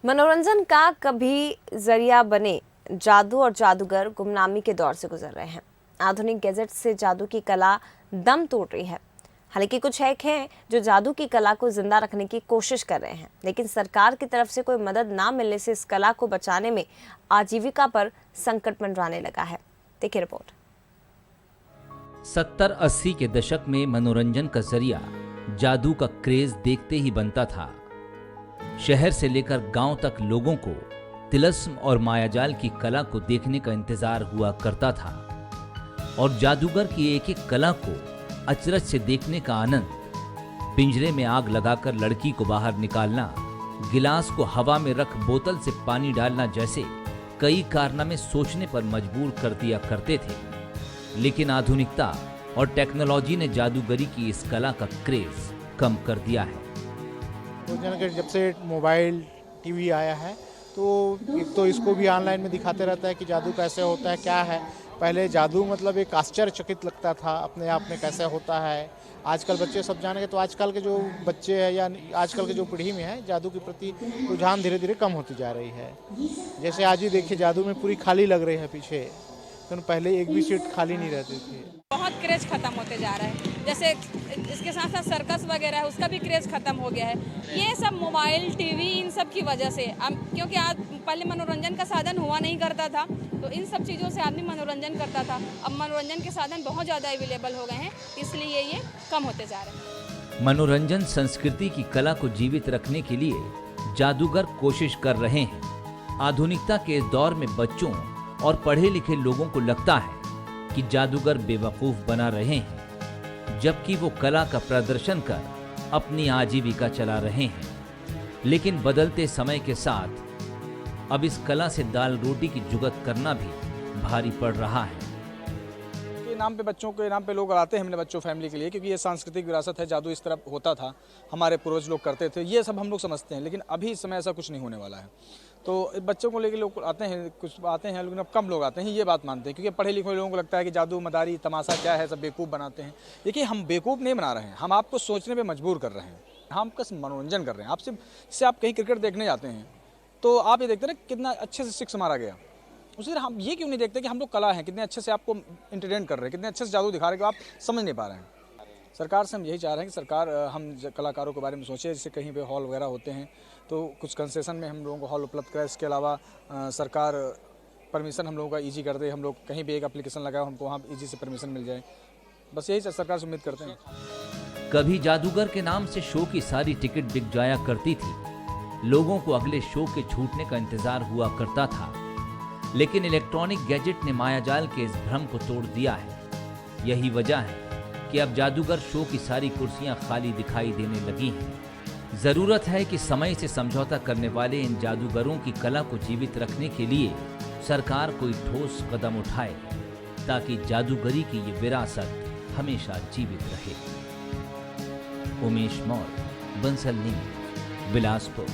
मनोरंजन का कभी जरिया बने जादू और जादूगर गुमनामी के दौर से गुजर रहे हैं। आधुनिक गैजेट से जादू की कला दम तोड़ रही है। हालांकि कुछ हैक हैं जो जादू की कला को जिंदा रखने की कोशिश कर रहे हैं, लेकिन सरकार की तरफ से कोई मदद ना मिलने से इस कला को बचाने में आजीविका पर संकट मंडराने लगा है। देखिए रिपोर्ट। 70-80 के दशक में मनोरंजन का जरिया जादू का क्रेज देखते ही बनता था। शहर से लेकर गांव तक लोगों को तिलस्म और मायाजाल की कला को देखने का इंतजार हुआ करता था और जादूगर की एक एक कला को अचरज से देखने का आनंद, पिंजरे में आग लगाकर लड़की को बाहर निकालना, गिलास को हवा में रख बोतल से पानी डालना जैसे कई कारनामे सोचने पर मजबूर कर दिया करते थे। लेकिन आधुनिकता और टेक्नोलॉजी ने जादूगरी की इस कला का क्रेज कम कर दिया है। तो जब से मोबाइल टीवी आया है तो एक तो इसको भी ऑनलाइन में दिखाते रहता है कि जादू कैसे होता है, क्या है। पहले जादू मतलब एक आश्चर्यचकित लगता था अपने आप में कैसे होता है। आजकल बच्चे सब जानेंगे, तो आजकल के जो बच्चे हैं या आजकल के जो पीढ़ी में है, जादू के प्रति रुझान धीरे धीरे कम होती जा रही है। जैसे आज ही देखिए, जादू में पूरी खाली लग रही है पीछे, तो पहले एक भी सीट खाली नहीं रहती थी। बहुत क्रेज खत्म होते जा रहा है। जैसे इसके साथ साथ सर्कस वगैरह है, उसका भी क्रेज खत्म हो गया है। ये सब मोबाइल टीवी इन सब की वजह से, क्योंकि आज पहले मनोरंजन का साधन हुआ नहीं करता था, तो इन सब चीज़ों से आदमी मनोरंजन करता था। अब मनोरंजन के साधन बहुत ज़्यादा अवेलेबल हो गए हैं, इसलिए ये कम होते जा रहे हैं। मनोरंजन संस्कृति की कला को जीवित रखने के लिए जादूगर कोशिश कर रहे हैं। आधुनिकता के इस दौर में बच्चों और पढ़े लिखे लोगों को लगता है कि जादूगर बेवकूफ बना रहे हैं, जबकि वो कला का प्रदर्शन कर अपनी आजीविका चला रहे हैं। लेकिन बदलते समय के साथ अब इस कला से दाल रोटी की जुगत करना भी भारी पड़ रहा है। के नाम पे, बच्चों के नाम पे लोग आते हैं, हमने बच्चों फैमिली के लिए, क्योंकि ये सांस्कृतिक विरासत है। जादू इस तरह होता था, हमारे पूर्वज लोग करते थे, ये सब हम लोग समझते हैं। लेकिन अभी इस समय ऐसा कुछ नहीं होने वाला है। तो बच्चों को लेकर लोग आते हैं, कुछ आते हैं, लेकिन अब कम लोग आते हैं, ये बात मानते हैं। क्योंकि पढ़े लिखे लोगों को लगता है कि जादू मदारी तमाशा क्या है, सब बेवकूफ़ बनाते हैं। देखिए, हम बेवकूफ़ नहीं बना रहे हैं, हम आपको सोचने पर मजबूर कर रहे हैं। हम बस मनोरंजन कर रहे हैं। आपसे जैसे आप कहीं क्रिकेट देखने जाते हैं तो आप ये देखते हैं ना कितना अच्छे से सिक्स मारा गया। उसी तरह हम ये क्यों नहीं देखते कि हम लोग कला हैं, कितने अच्छे से आपको एंटरटेन कर रहे हैं, कितने अच्छे से जादू दिखा रहे हैं कि आप समझ नहीं पा रहे हैं। सरकार से हम यही चाह रहे हैं कि सरकार हम कलाकारों के बारे में सोचे। जैसे कहीं पे हॉल वगैरह होते हैं तो कुछ कंसेशन में हम लोगों को हॉल उपलब्ध कराए। इसके अलावा सरकार परमिशन हम लोगों का ईजी कर दे। हम लोग कहीं भी एक एप्लीकेशन लगाए, हमको वहाँ ईजी से परमिशन मिल जाए। बस यही सरकार से उम्मीद करते हैं। कभी जादूगर के नाम से शो की सारी टिकट बिक जाया करती थी, लोगों को अगले शो के छूटने का इंतजार हुआ करता था। लेकिन इलेक्ट्रॉनिक गैजेट ने मायाजाल के इस भ्रम को तोड़ दिया है। यही वजह है कि अब जादूगर शो की सारी कुर्सियां खाली दिखाई देने लगी हैं। जरूरत है कि समय से समझौता करने वाले इन जादूगरों की कला को जीवित रखने के लिए सरकार कोई ठोस कदम उठाए, ताकि जादूगरी की ये विरासत हमेशा जीवित रहे। उमेश मौर्य, बंसल न्यूज़, बिलासपुर।